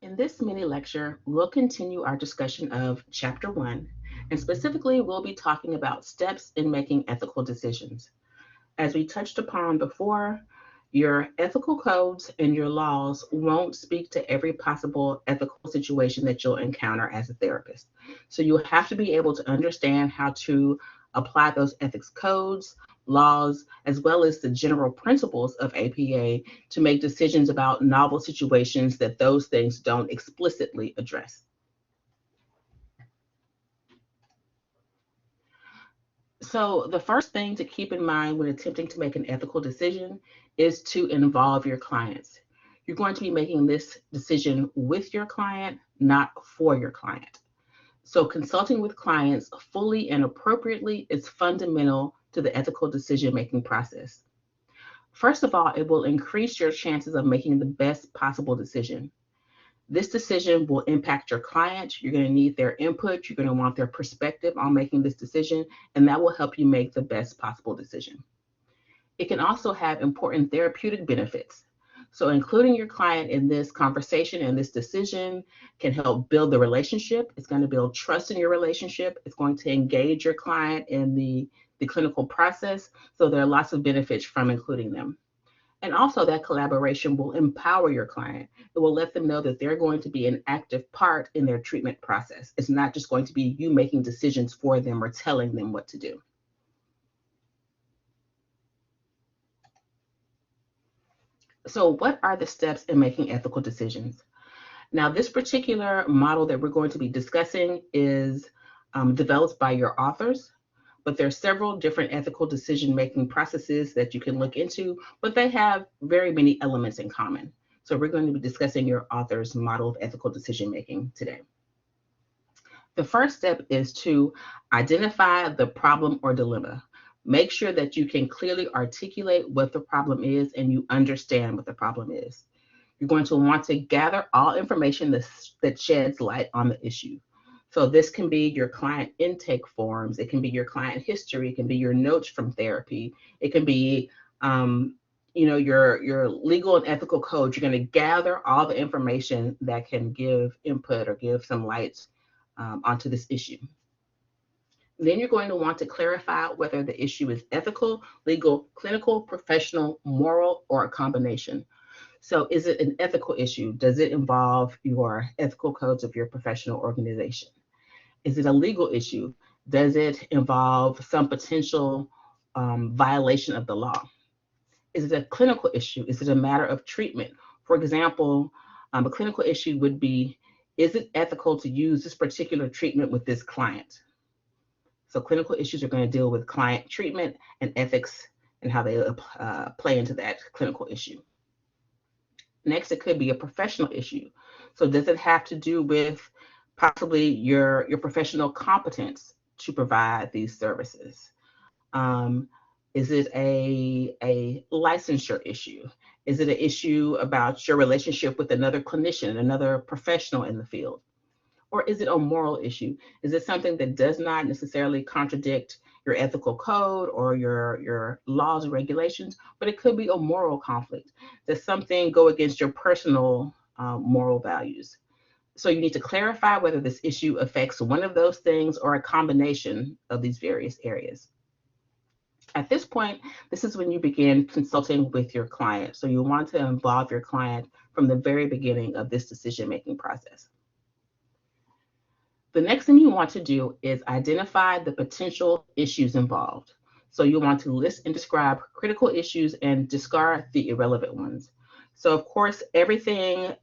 In this mini lecture, we'll continue our discussion of Chapter 1, and specifically, we'll be talking about steps in making ethical decisions. As we touched upon before, your ethical codes and your laws won't speak to every possible ethical situation that you'll encounter as a therapist. So you'll have to be able to understand how to apply those ethics codes, laws, as well as the general principles of APA to make decisions about novel situations that those things don't explicitly address. So the first thing to keep in mind when attempting to make an ethical decision is to involve your clients. You're going to be making this decision with your client, not for your client. So consulting with clients fully and appropriately is fundamental to the ethical decision-making process. First of all, it will increase your chances of making the best possible decision. This decision will impact your client. You're going to need their input. You're going to want their perspective on making this decision, and that will help you make the best possible decision. It can also have important therapeutic benefits. So including your client in this conversation and this decision can help build the relationship. It's going to build trust in your relationship. It's going to engage your client in the clinical process. So there are lots of benefits from including them. And also that collaboration will empower your client. It will let them know that they're going to be an active part in their treatment process. It's not just going to be you making decisions for them or telling them what to do. So what are the steps in making ethical decisions? Now, this particular model that we're going to be discussing is developed by your authors, but there are several different ethical decision-making processes that you can look into, but they have very many elements in common. So we're going to be discussing your author's model of ethical decision-making today. The first step is to identify the problem or dilemma. Make sure that you can clearly articulate what the problem is and you understand what the problem is. You're going to want to gather all information that sheds light on the issue. So this can be your client intake forms, it can be your client history, it can be your notes from therapy, it can be your legal and ethical code. You're going to gather all the information that can give input or give some light onto this issue. Then you're going to want to clarify whether the issue is ethical, legal, clinical, professional, moral, or a combination. So is it an ethical issue? Does it involve your ethical codes of your professional organization? Is it a legal issue? Does it involve some potential violation of the law? Is it a clinical issue? Is it a matter of treatment? For example, a clinical issue would be, is it ethical to use this particular treatment with this client? So clinical issues are going to deal with client treatment and ethics and how they play into that clinical issue. Next, it could be a professional issue. So does it have to do with possibly your professional competence to provide these services? Is it a licensure issue? Is it an issue about your relationship with another clinician, another professional in the field? Or is it a moral issue? Is it something that does not necessarily contradict your ethical code or your laws and regulations, but it could be a moral conflict? Does something go against your personal moral values? So you need to clarify whether this issue affects one of those things or a combination of these various areas. At this point, this is when you begin consulting with your client. So you want to involve your client from the very beginning of this decision-making process. The next thing you want to do is identify the potential issues involved. So you want to list and describe critical issues and discard the irrelevant ones. So of course, everything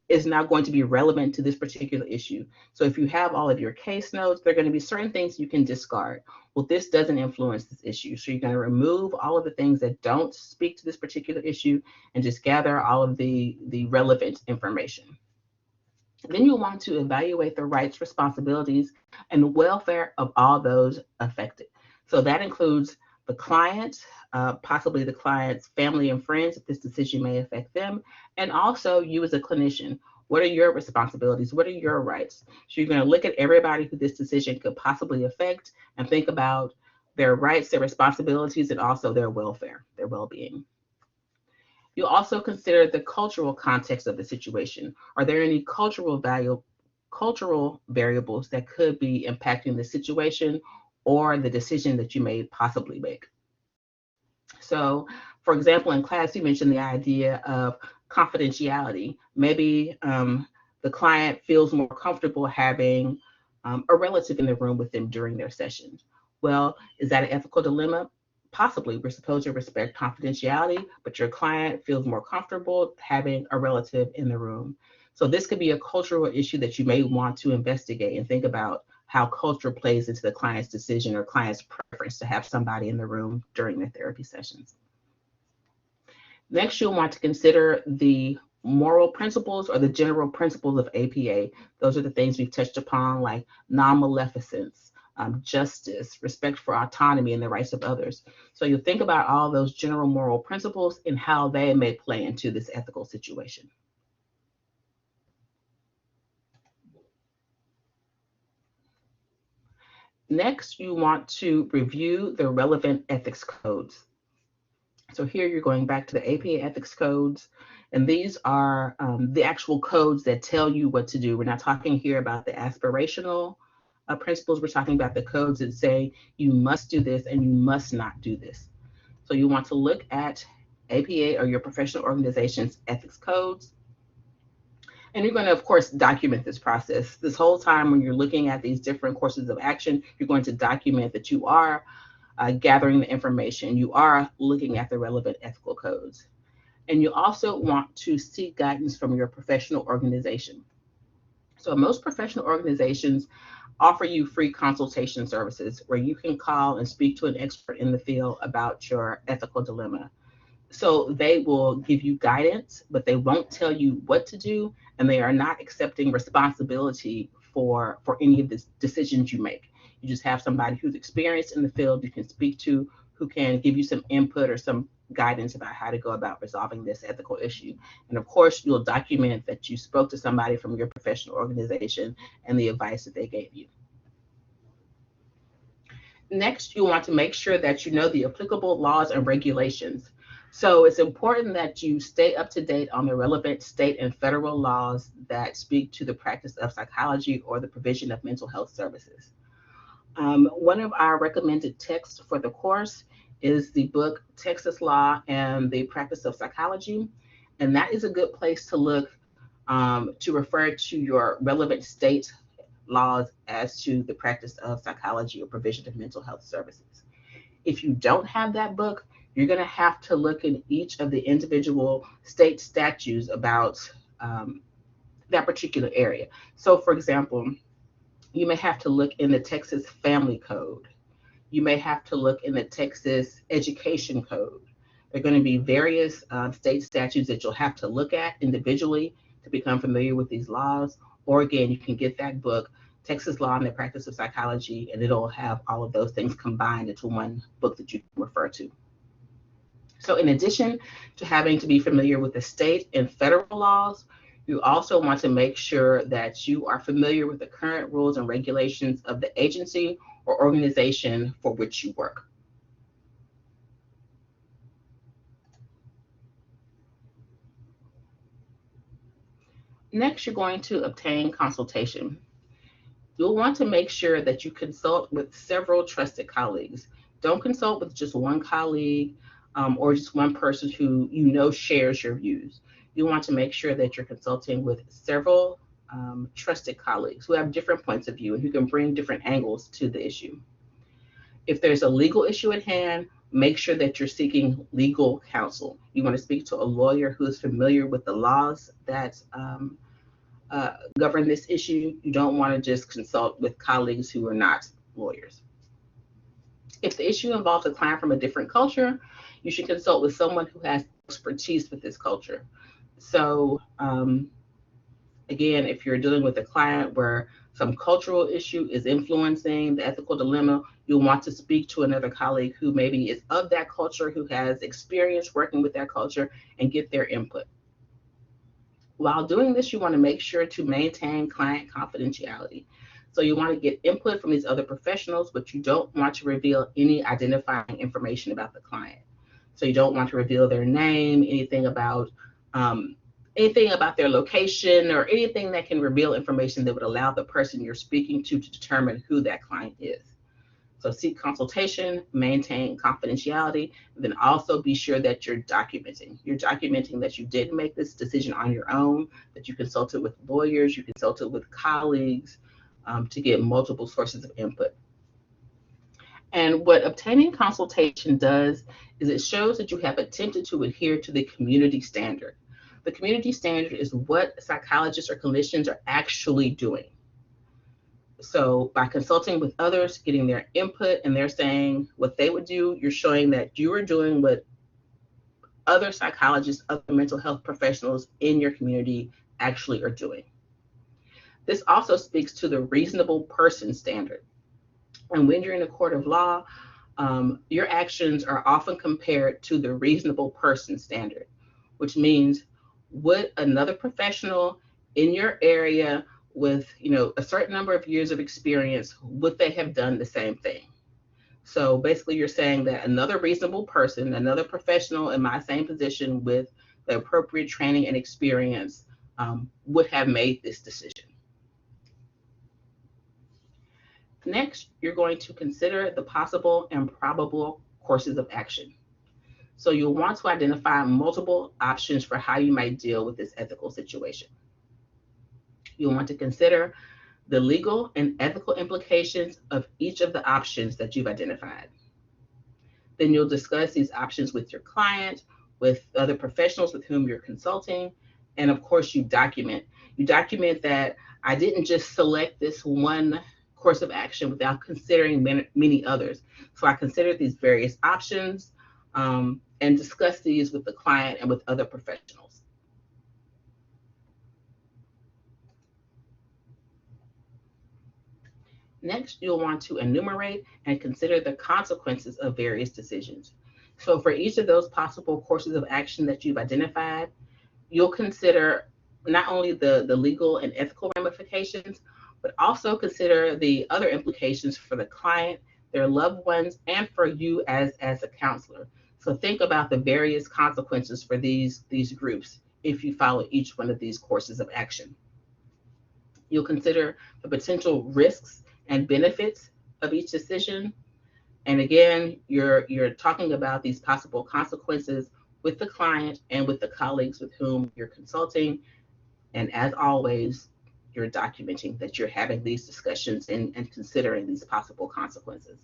is not going to be relevant to this particular issue. So if you have all of your case notes, there are going to be certain things you can discard. Well, this doesn't influence this issue. So you're going to remove all of the things that don't speak to this particular issue and just gather all of the relevant information. Then you want to evaluate the rights, responsibilities, and welfare of all those affected. So that includes the client, possibly the client's family and friends, if this decision may affect them, and also you as a clinician. What are your responsibilities? What are your rights? So you're going to look at everybody who this decision could possibly affect and think about their rights, their responsibilities, and also their welfare, their well-being. You also consider the cultural context of the situation. Are there any cultural variables that could be impacting the situation or the decision that you may possibly make? So, for example, in class, you mentioned the idea of confidentiality. Maybe the client feels more comfortable having a relative in the room with them during their sessions. Well, is that an ethical dilemma? Possibly. We're supposed to respect confidentiality, but your client feels more comfortable having a relative in the room. So, this could be a cultural issue that you may want to investigate and think about how culture plays into the client's decision or client's preference to have somebody in the room during their therapy sessions. Next, you'll want to consider the moral principles or the general principles of APA. Those are the things we've touched upon, like non-maleficence, justice, respect for autonomy and the rights of others. So you think about all those general moral principles and how they may play into this ethical situation. Next, you want to review the relevant ethics codes. So here you're going back to the APA ethics codes, and these are the actual codes that tell you what to do. We're not talking here about the aspirational principles. We're talking about the codes that say you must do this and you must not do this. So you want to look at APA or your professional organization's ethics codes. And you're going to, of course, document this process. This whole time when you're looking at these different courses of action, you're going to document that you are gathering the information, you are looking at the relevant ethical codes. And you also want to seek guidance from your professional organization. So most professional organizations offer you free consultation services where you can call and speak to an expert in the field about your ethical dilemma. So they will give you guidance, but they won't tell you what to do, and they are not accepting responsibility for any of the decisions you make. You just have somebody who's experienced in the field you can speak to, who can give you some input or some guidance about how to go about resolving this ethical issue. And of course, you'll document that you spoke to somebody from your professional organization and the advice that they gave you. Next, you want to make sure that you know the applicable laws and regulations. So it's important that you stay up to date on the relevant state and federal laws that speak to the practice of psychology or the provision of mental health services. One of our recommended texts for the course is the book Texas Law and the Practice of Psychology. And that is a good place to look to refer to your relevant state laws as to the practice of psychology or provision of mental health services. If you don't have that book, you're going to have to look in each of the individual state statutes about that particular area. So, for example, you may have to look in the Texas Family Code. You may have to look in the Texas Education Code. There are going to be various state statutes that you'll have to look at individually to become familiar with these laws. Or again, you can get that book, Texas Law and the Practice of Psychology, and it'll have all of those things combined into one book that you can refer to. So in addition to having to be familiar with the state and federal laws, you also want to make sure that you are familiar with the current rules and regulations of the agency or organization for which you work. Next, you're going to obtain consultation. You'll want to make sure that you consult with several trusted colleagues. Don't consult with just one colleague or just one person who you know shares your views. You want to make sure that you're consulting with several trusted colleagues who have different points of view and who can bring different angles to the issue. If there's a legal issue at hand, make sure that you're seeking legal counsel. You want to speak to a lawyer who is familiar with the laws that govern this issue. You don't want to just consult with colleagues who are not lawyers. If the issue involves a client from a different culture, you should consult with someone who has expertise with this culture. So again, if you're dealing with a client where some cultural issue is influencing the ethical dilemma, you'll want to speak to another colleague who maybe is of that culture, who has experience working with that culture, and get their input. While doing this, you want to make sure to maintain client confidentiality. So you want to get input from these other professionals, but you don't want to reveal any identifying information about the client. So you don't want to reveal their name, anything about their location, or anything that can reveal information that would allow the person you're speaking to determine who that client is. So seek consultation, maintain confidentiality, then also be sure that you're documenting. You're documenting that you didn't make this decision on your own, that you consulted with lawyers, you consulted with colleagues to get multiple sources of input. And what obtaining consultation does is it shows that you have attempted to adhere to the community standard. The community standard is what psychologists or clinicians are actually doing. So by consulting with others, getting their input, and they're saying what they would do, you're showing that you are doing what other psychologists, other mental health professionals in your community actually are doing. This also speaks to the reasonable person standard. And when you're in a court of law, your actions are often compared to the reasonable person standard, which means would another professional in your area with a certain number of years of experience, would they have done the same thing? So basically you're saying that another reasonable person, another professional in my same position with the appropriate training and experience would have made this decision. Next, you're going to consider the possible and probable courses of action. So you'll want to identify multiple options for how you might deal with this ethical situation. You'll want to consider the legal and ethical implications of each of the options that you've identified. Then you'll discuss these options with your client, with other professionals with whom you're consulting, and of course you document. You document that I didn't just select this one course of action without considering many others. So I considered these various options and discuss these with the client and with other professionals. Next, you'll want to enumerate and consider the consequences of various decisions. So for each of those possible courses of action that you've identified, you'll consider not only the legal and ethical ramifications, but also consider the other implications for the client, their loved ones, and for you as a counselor. So think about the various consequences for these groups if you follow each one of these courses of action. You'll consider the potential risks and benefits of each decision. And again, you're talking about these possible consequences with the client and with the colleagues with whom you're consulting. And as always, you're documenting that you're having these discussions and considering these possible consequences.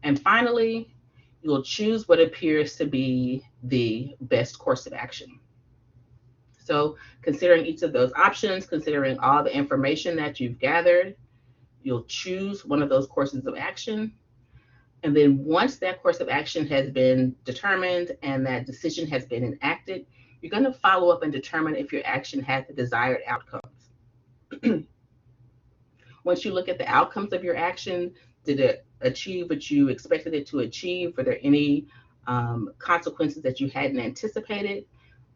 And finally, you'll choose what appears to be the best course of action. So considering each of those options, considering all the information that you've gathered, you'll choose one of those courses of action. And then once that course of action has been determined and that decision has been enacted, you're going to follow up and determine if your action had the desired outcomes. Once you look at the outcomes of your action, did it achieve what you expected it to achieve? Were there any consequences that you hadn't anticipated?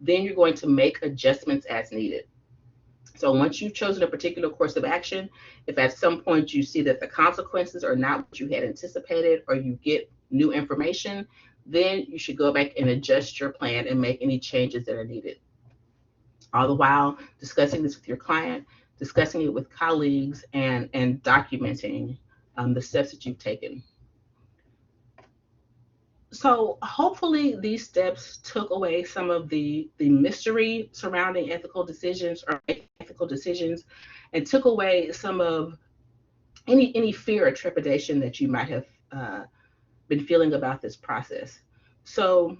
Then you're going to make adjustments as needed. So once you've chosen a particular course of action, if at some point you see that the consequences are not what you had anticipated or you get new information, then you should go back and adjust your plan and make any changes that are needed. All the while discussing this with your client, discussing it with colleagues, and documenting the steps that you've taken. So hopefully these steps took away some of the mystery surrounding ethical decisions or ethical decisions and took away some of any fear or trepidation that you might have been feeling about this process. So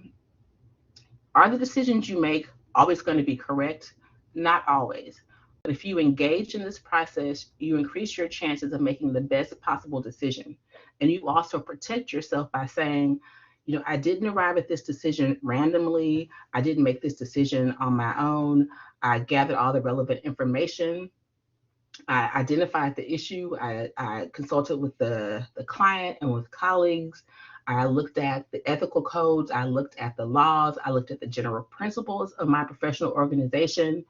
are the decisions you make always going to be correct? Not always. But if you engage in this process, you increase your chances of making the best possible decision. And you also protect yourself by saying, I didn't arrive at this decision randomly. I didn't make this decision on my own. I gathered all the relevant information. I identified the issue. I consulted with the client and with colleagues. I looked at the ethical codes. I looked at the laws. I looked at the general principles of my professional organization.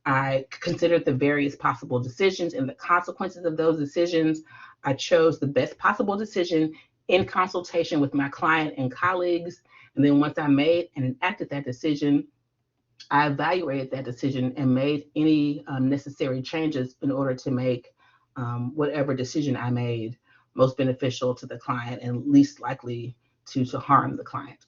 I considered the various possible decisions and the consequences of those decisions. I chose the best possible decision in consultation with my client and colleagues. And then once I made and enacted that decision, I evaluated that decision and made any necessary changes in order to make whatever decision I made most beneficial to the client and least likely to harm the client.